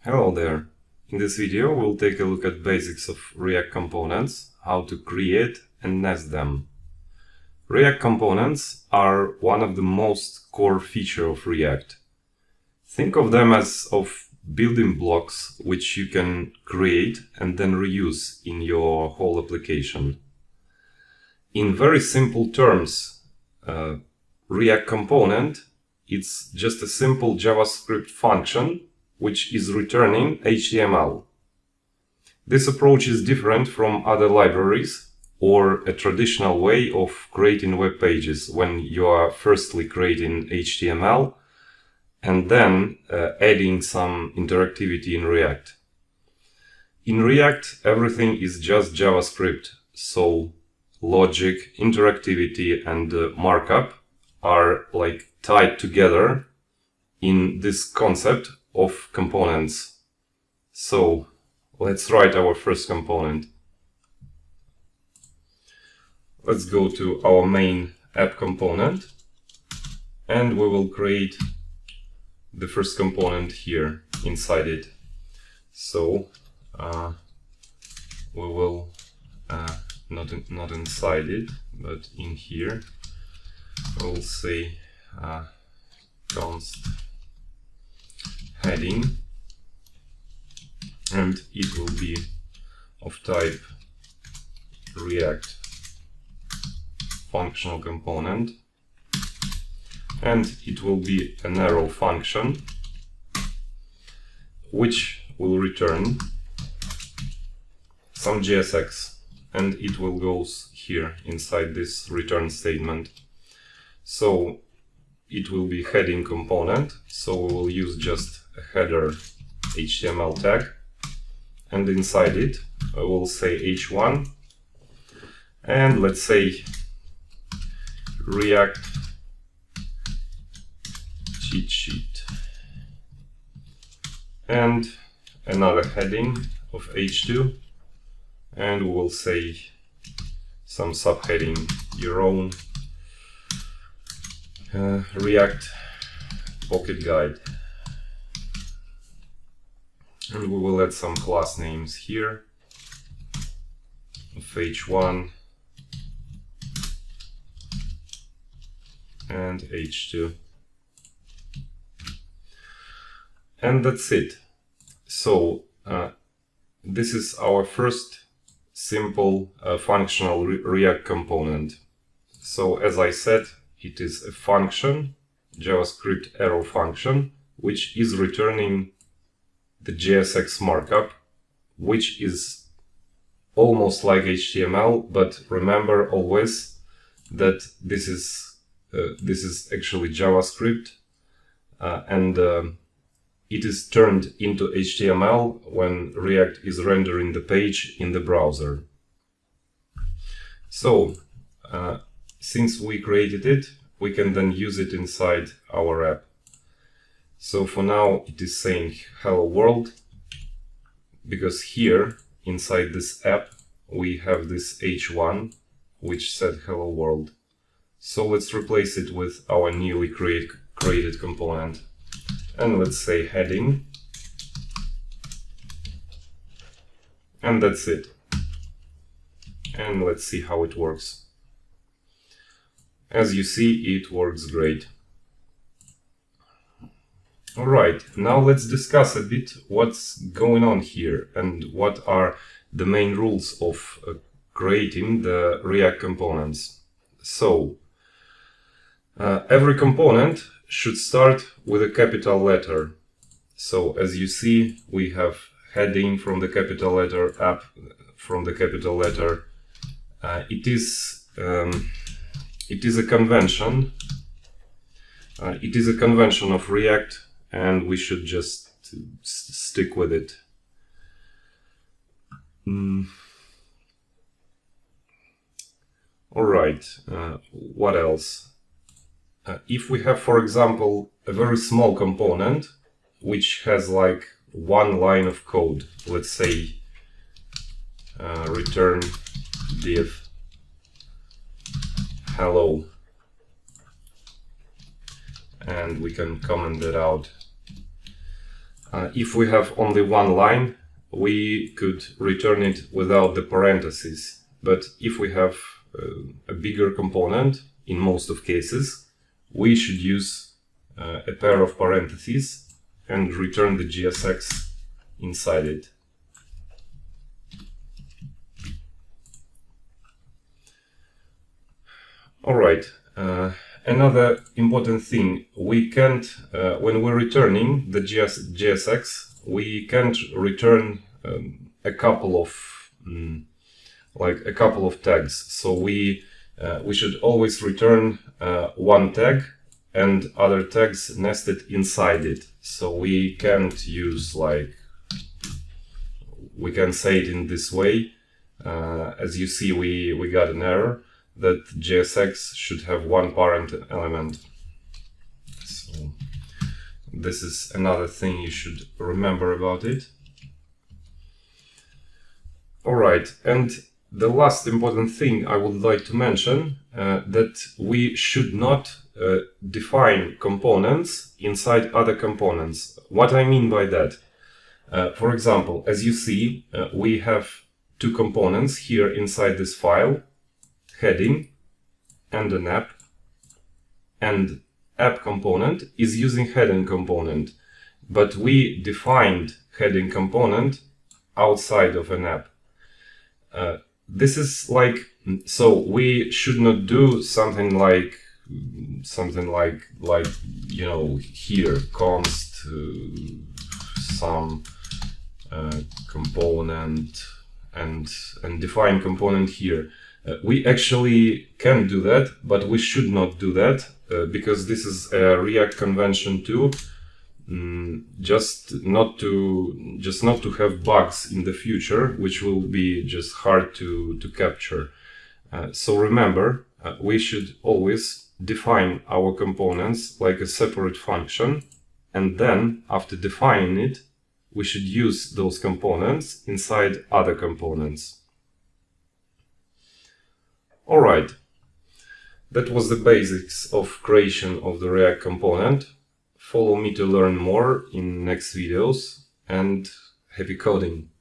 Hello there. In this video we'll take a look at basics of React components, how to create and nest them. React components are one of the most core features of React. Think of them as building blocks which you can create and then reuse in your whole application. In very simple terms, React component it's just a simple JavaScript function which is returning HTML. This approach is different from other libraries or a traditional way of creating web pages when you are firstly creating HTML and then adding some interactivity in React. In React, everything is just JavaScript, so logic, interactivity, and markup are like tied together in this concept of components. So let's write our first component. Let's go to our main app component and we will create the first component here inside it. So we will not inside it, but in here we'll say const heading, and it will be of type React functional component, and it will be an arrow function which will return some JSX, and it will go here inside this return statement. So it will be heading component, so we will use just a header HTML tag, and inside it I will say h1 and let's say React cheat sheet, and another heading of h2, and we will say some subheading your own React pocket guide, and we will add some class names here of h1 and h2, and that's it. So this is our first simple functional React component. So as I said, it is a function, JavaScript arrow function, which is returning the JSX markup, which is almost like HTML, but remember always that this is actually JavaScript, and it is turned into HTML when React is rendering the page in the browser. So since we created it, we can then use it inside our app. So for now it is saying hello world, because here inside this app we have this h1 which said hello world. So let's replace it with our newly created component, and let's say heading, and that's it. And let's see how it works. As you see, it works great. Alright, now let's discuss a bit what's going on here and what are the main rules of creating the React components. So every component should start with a capital letter. So as you see, we have heading from the capital letter, app from the capital letter. It is a convention. It is a convention of React, and we should just stick with it. All right, what else? If we have, for example, a very small component which has like one line of code, let's say return div hello, and we can comment that out. If we have only one line, we could return it without the parentheses. But if we have a bigger component, in most of cases, we should use a pair of parentheses and return the JSX inside it. Alright, another important thing, we can't, when we're returning the JSX, we can't return a couple of tags. So we should always return one tag and other tags nested inside it. So we can't use, like, we can say it in this way. As you see, we got an error that JSX should have one parent element. So this is another thing you should remember about it. Alright, and the last important thing I would like to mention, that we should not define components inside other components. What I mean by that? For example, as you see, we have two components here inside this file, heading and an app, and app component is using heading component, but we defined heading component outside of an app. This is like, so we should not do something like you know, here const some component and define component here. We actually can do that, but we should not do that because this is a React convention too. Just not to have bugs in the future, which will be just hard to capture. So remember, we should always define our components like a separate function, and then after defining it, we should use those components inside other components. Alright, that was the basics of creation of the React component. Follow me to learn more in next videos, and happy coding!